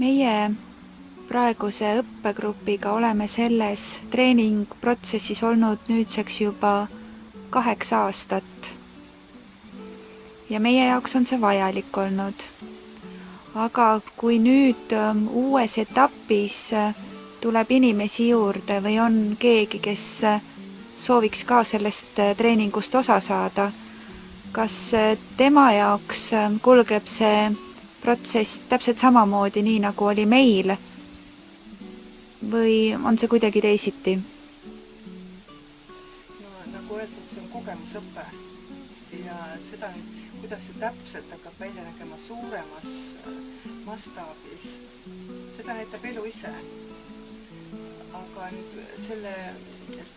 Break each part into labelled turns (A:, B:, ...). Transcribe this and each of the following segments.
A: Meie praeguse õppegrupiga oleme selles treeningprotsessis olnud nüüdseks juba 8 aastat. Ja meie jaoks on see vajalik olnud. Aga kui nüüd uues etapis tuleb inimesi juurde või on keegi, kes sooviks ka sellest treeningust osa saada, kas tema jaoks kulgeb see protsess täpselt samamoodi nii, nagu oli meil, või on see kuidagi teisiti?
B: No nagu öeldud, see on kogemusõpe ja seda nüüd, kuidas see täpselt hakkab välja nägema suuremas mastaabis, seda näitab elu ise. Aga nüüd selle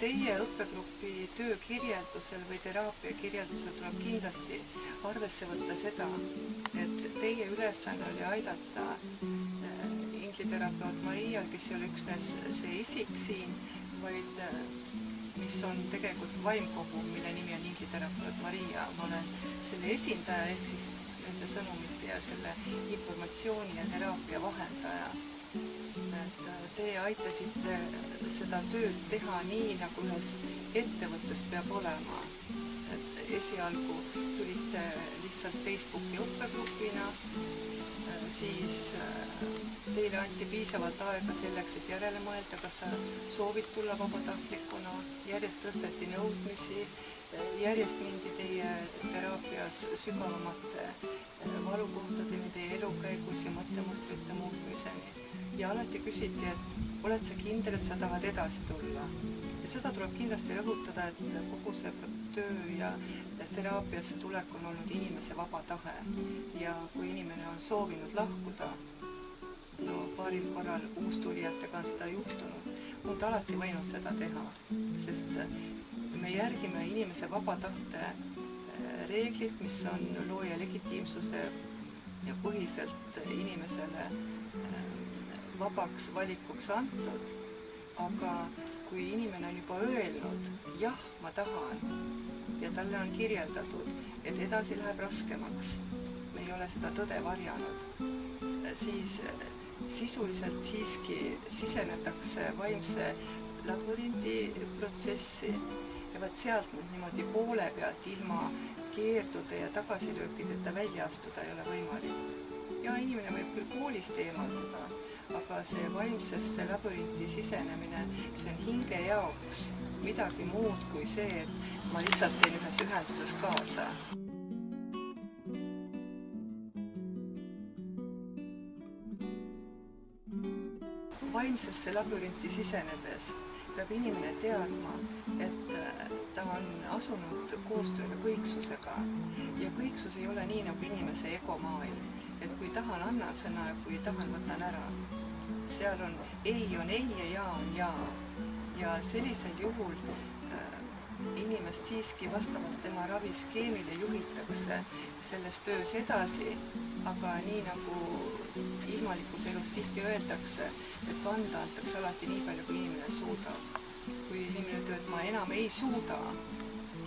B: teie õppegrupi töökirjeldusel või teraapia kirjeldusel tuleb kindlasti arvesse võtta seda, et teie ülesanne oli aidata ingliterapeut Marial, kes ei ole üksnes see isik siin, vaid mis on tegelikult vaimkogu, mille nimi on ingliterapeut Maria. Ma olen selle esindaja ehk siis nende sõnumite ja selle informatsiooni ja teraapia vahendaja. Teie aitasite seda tööd teha nii, nagu ühes ettevõttes peab olema. Esialgu tulite lihtsalt Facebooki õppegrupina, siis teile anti piisavalt aega selleks, et järele mõelda, kas sa soovid tulla vabatahtlikuna, järjest tõsteti nõudmisi, järjest mindi teie teraapias sügavamate valukohtadeni teie elukäigus ja mõttemustrite muutmiseni. Ja alati küsiti, et oled sa kindel, et sa tahad edasi tulla. Ja seda tuleb kindlasti rõhutada, et kogu see töö ja teraapiasse tulek on olnud inimese vaba tahe. Ja kui inimene on soovinud lahkuda, no paaril korral uustulijatega on seda juhtunud, on ta alati võinud seda teha, sest me järgime inimese vaba tahte reeglid, mis on looja legitiimsuse ja põhiselt inimesele vabaks valikuks antud, aga kui inimene on juba öelnud, jah, ma tahan, ja talle on kirjeldatud, et edasi läheb raskemaks, me ei ole seda tõde varjanud, siis sisuliselt siiski sisenetakse vaimse labürindi protsessi ja vaat sealt niimoodi poole pealt ilma keerdude ja tagasilöökideta välja astuda ei ole võimalik. Ja inimene võib küll koolist eemalduda, aga see vaimsesse labürinti sisenemine, see on hinge jaoks midagi muud kui see, et ma lihtsalt teen ühes ühenduses kaasa. Vaimsesse labürinti sisenedes peab inimene teadma, et ta on asunud koostööle kõiksusega ja kõiksus ei ole nii nagu inimese egomaailm, et kui tahan annan sõna ja kui tahan võtan ära. Seal on ei ja jaa on jaa ja sellisel juhul inimest siiski vastavalt tema raviskeemile juhitakse selles töös edasi, aga nii nagu ilmalikus elus tihti öeldakse, et kanda antakse alati nii palju, kui inimene suudab. Kui inimene ütleb, et ma enam ei suuda,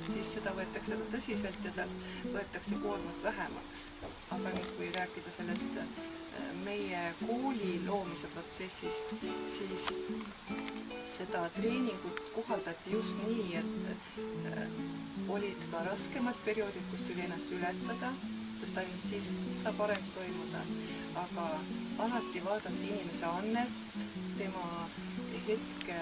B: siis seda võetakse tõsiselt ja tal võetakse koormat vähemaks. Aga nüüd, kui rääkida sellest meie kooli loomise protsessist, siis seda treeningut kohaldati just nii, et olid ka raskemad perioodid, kus tuli ennast ületada, sest ainult siis saab areng toimuda. Aga alati vaadati inimese annet, tema hetke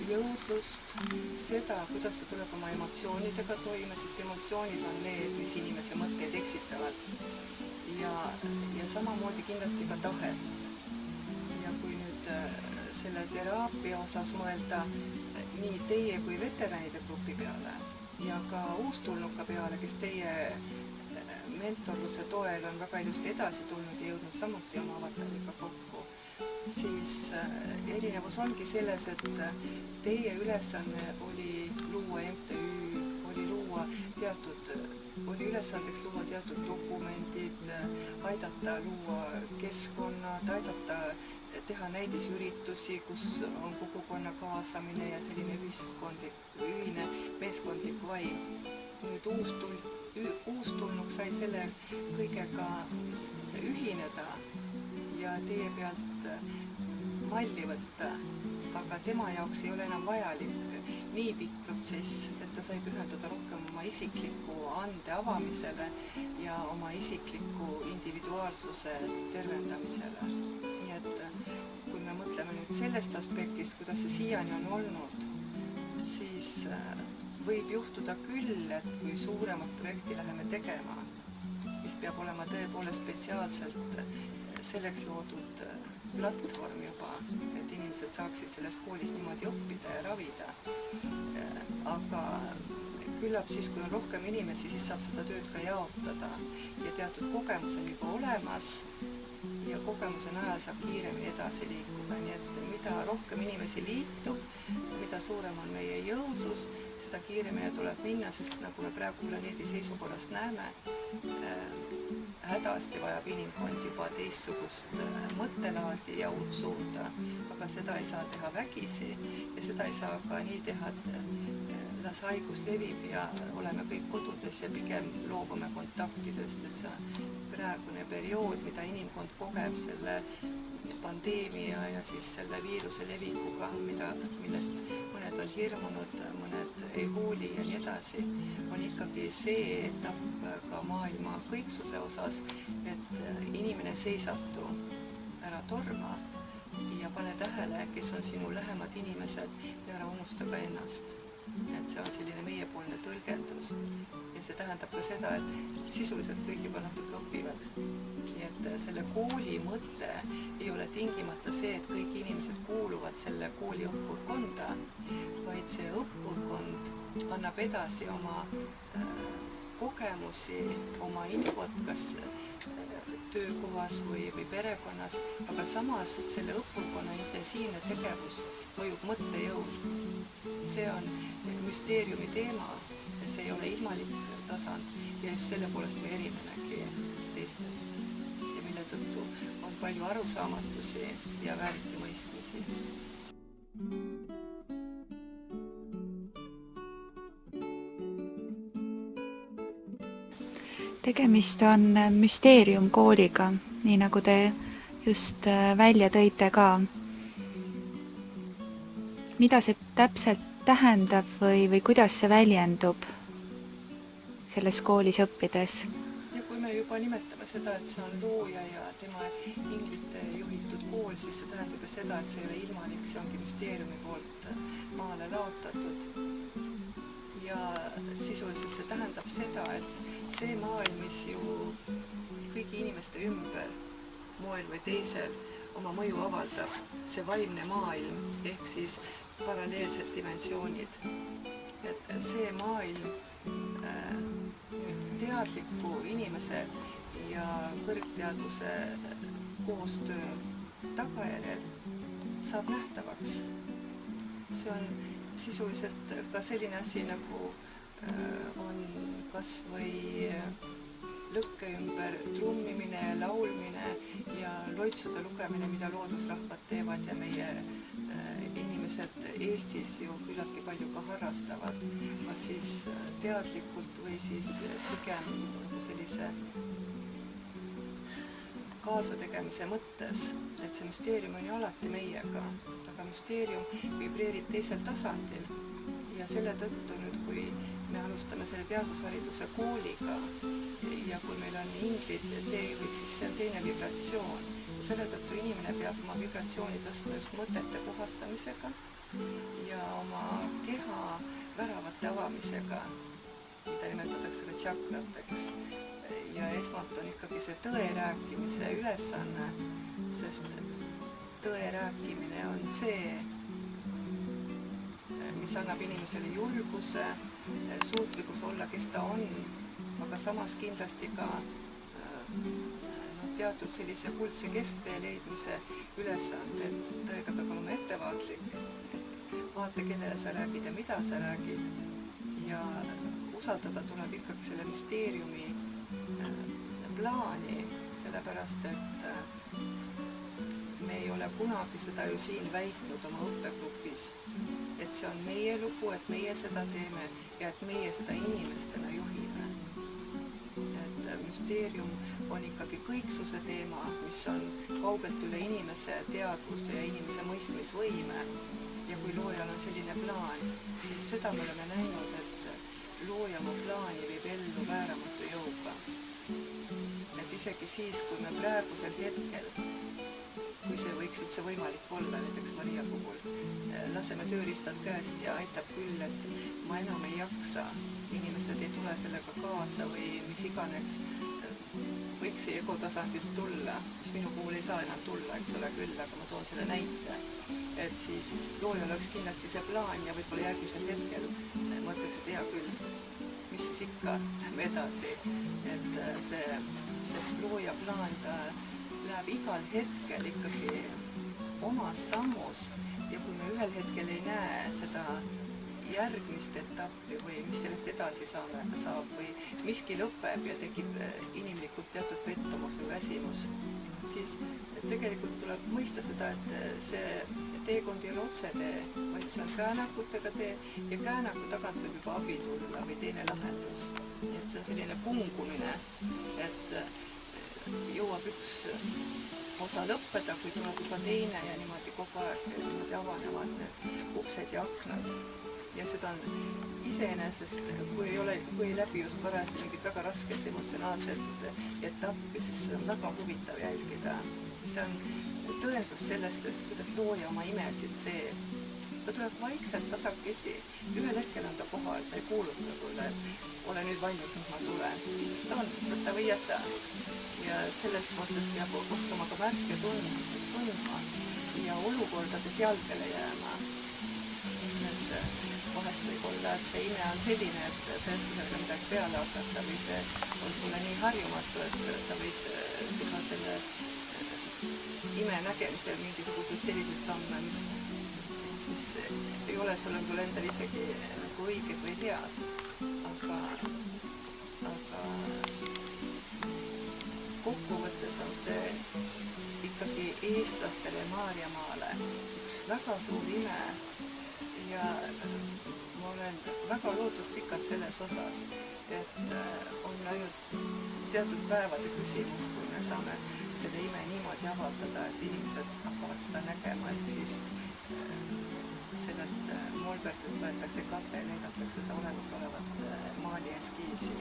B: jõudlust, seda, kuidas ta tuleb oma emotsioonidega toime, sest emotsioonid on need, mis inimese mõtteid eksitavad. Ja samamoodi kindlasti ka tahet. Ja kui nüüd selle teraapia osas mõelda nii teie kui veteranide grupi peale ja ka uustulnuka peale, kes teie mentorluse toel on väga ilusti edasi tulnud ja jõudnud samuti oma avatariga kokku, siis erinevus ongi selles, et teie ülesanne oli luua MTÜ, oli ülesandeks luua teatud dokumendid, aidata luua keskkonnad, aidata teha näidisüritusi, kus on kogukonna kaasamine ja selline ühine meeskondlik vaim. Nüüd uustulnuk sai selle kõigega ühineda ja teie pealt malli võtta, aga tema jaoks ei ole enam vajalik nii pikk protsess, et ta sai pühenduda rohkem oma isikliku ande avamisele ja oma isikliku individuaalsuse tervendamisele. Nii et kui me mõtleme nüüd sellest aspektist, kuidas see siiani on olnud, siis võib juhtuda küll, et kui suuremat projekti läheme tegema, mis peab olema tõepoolest spetsiaalselt selleks loodud platvorm juba, et inimesed saaksid selles koolis niimoodi õppida ja ravida. Aga küllap siis, kui on rohkem inimesi, siis saab seda tööd ka jaotada ja teatud kogemus on juba olemas ja kogemuse najal saab kiiremini edasi liikuda. Nii et mida rohkem inimesi liitub, mida suurem on meie jõudlus, seda kiiremini tuleb minna, sest nagu me praegu planeedi seisukorrast näeme, hädasti vajab inimkond juba teistsugust mõttelaadi ja uut suunda, aga seda ei saa teha vägisi ja seda ei saa ka nii teha, et las haigus levib ja oleme kõik kodudes ja pigem loobume kontaktidest, et see praegune periood, mida inimkond kogeb selle pandeemia ja siis selle viiruse levikuga, millest mõned on hirmunud, mõned ei hooli ja nii edasi, on ikkagi see etapp ka maailma kõiksuse osas, et inimene seisatu, ära torma ja pane tähele, kes on sinu lähemad inimesed ja ära unusta ka ennast. Et see on selline meiepoolne tõlgendus ja see tähendab ka seda, et sisuliselt kõik juba natuke õpivad. Nii et selle kooli mõte ei ole tingimata see, et kõik inimesed kuuluvad selle kooli õppurkonda, vaid see õppurkond annab edasi oma kogemusi, oma infot, kas töökohas või perekonnas, aga samas selle õppurkonna intensiivne tegevus mõjub mõttejõul. See on müsteeriumi teema ja see ei ole ilmalik tasand ja just selle poolest me erinemegi teistest ja mille tõttu on palju arusaamatusi ja vääriti mõistmisi.
A: Tegemist on müsteeriumkooliga, nii nagu te just välja tõite ka. Mida see täpselt tähendab või kuidas see väljendub selles koolis õppides?
B: Ja kui me juba nimetame seda, et see on looja ja tema inglite juhitud kool, siis see tähendab ju seda, et see ei ole ilmalik, see ongi müsteeriumi poolt maale laotatud. Ja sisuliselt see tähendab seda, et see maailm, mis ju kõigi inimeste ümber moel või teisel oma mõju avaldab, see vaimne maailm ehk siis paralleelsed dimensioonid. Et see maailm teadliku inimese ja kõrgteaduse koostöö tagajärjel saab nähtavaks. See on sisuliselt ka selline asi, nagu on kas või lõkke ümber trummimine ja laulmine ja loitsude lugemine, mida loodusrahvad teevad ja meie inimesed Eestis ju küllaltki palju ka harrastavad, kas siis teadlikult või siis pigem sellise kaasategemise mõttes, et see müsteerium on ju alati meiega, aga müsteerium vibreerib teisel tasandil ja selle tõttu nüüd, kui me alustame selle teadushariduse kooliga ja kui meil on inglid teejuhiks, siis see on teine vibratsioon. Selle tõttu inimene peab oma vibratsiooni tõstma just mõtete puhastamisega ja oma keha väravate avamisega, mida nimetatakse ka tšakrateks. Ja esmalt on ikkagi see tõe rääkimise ülesanne, sest tõe rääkimine on see, mis annab inimesele julguse, suutlikkus olla, kes ta on, aga samas kindlasti ka teatud sellise kuldse kesktee leidmise ülesande, et tõega peab olema ettevaatlik, et vaata, kellele sa räägid ja mida sa räägid ja usaldada tuleb ikkagi selle müsteeriumi plaani, sellepärast et me ei ole kunagi seda ju siin väitnud oma õppegrupis, et see on meie lugu, et meie seda teeme ja et meie seda inimestena juhime. Et müsteerium on ikkagi kõiksuse teema, mis on kaugelt üle inimese teadvuse ja inimese mõistmisvõime. Ja kui loojal on selline plaan, siis seda me oleme näinud, et looja oma plaani viib ellu vääramatu jõuga. Et isegi siis, kui me praegusel hetkel, kui see võiks üldse võimalik olla, näiteks Maria puhul, laseme tööriistad käest ja aitab küll, et ma enam ei jaksa, inimesed ei tule sellega kaasa või mis iganes, võiks ego tasandilt tulla, mis minu puhul ei saa enam tulla, eks ole küll, aga ma toon selle näite. Et siis loojal oleks kindlasti see plaan ja võib-olla järgmisel hetkel mõtleks, et hea küll, mis siis ikka, lähme edasi. Et see looja plaan, ta läheb igal hetkel ikkagi omas sammus ja kui me ühel hetkel ei näe seda järgmist etappi või mis sellest edasi saab või miski lõpeb ja tekib inimlikult teatud pettumus või väsimus, siis tegelikult tuleb mõista seda, et see teekond ei ole otsetee, vaid see on käänakutega tee ja käänaku tagant võib juba abi tulla või teine lahendus. Et see on selline pungumine, et jõuab üks osa lõppeda, kui tuleb juba teine ja niimoodi kogu aeg niimoodi avanevad need uksed ja aknad. Ja seda on iseenesest, kui ei läbi just parajasti mingit väga rasket emotsionaalset etappi, siis see on väga huvitav jälgida. See on tõendus sellest, et kuidas looja oma imesid teeb. Ta tuleb vaikselt tasakesi. Ühel hetkel on ta kohal, ta ei kuuluta sulle, et ole nüüd valmis, nüüd ma tulen. Lihtsalt on, võta või jäta. Ja selles mõttes peab oskama ka märke tundma ja olukordades jalgele jääma. Vahest võib olla, et see ime on selline, et sa ei oska sellega midagi peale hakata või see on sulle nii harjumatu, et sa võid teha selle ime nägemisel mingisuguseid selliseid samme, mis ei ole sulle küll endal isegi nagu õiged või head, aga kokkuvõttes on see ikkagi eestlastele Maarjamaale üks väga suur ime ja ma olen väga lootusrikas selles osas, et on ainult teatud päevade küsimus, kui me saame selle ime niimoodi avaldada, et inimesed hakkavad seda nägema, et siis sellelt molbertilt võetakse kate ja näidatakse seda olemasolevat maali eskiisi.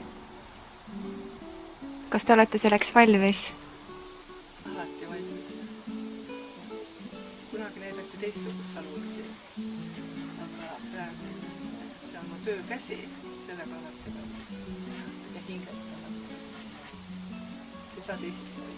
A: Kas te olete selleks valmis?
B: Alati valmis. Kunagi näidati teistsugust salvuti, aga praegu see on mu töökäsi, sellega alati valmis ja hingelt alati valmis. Ei saa teisiti.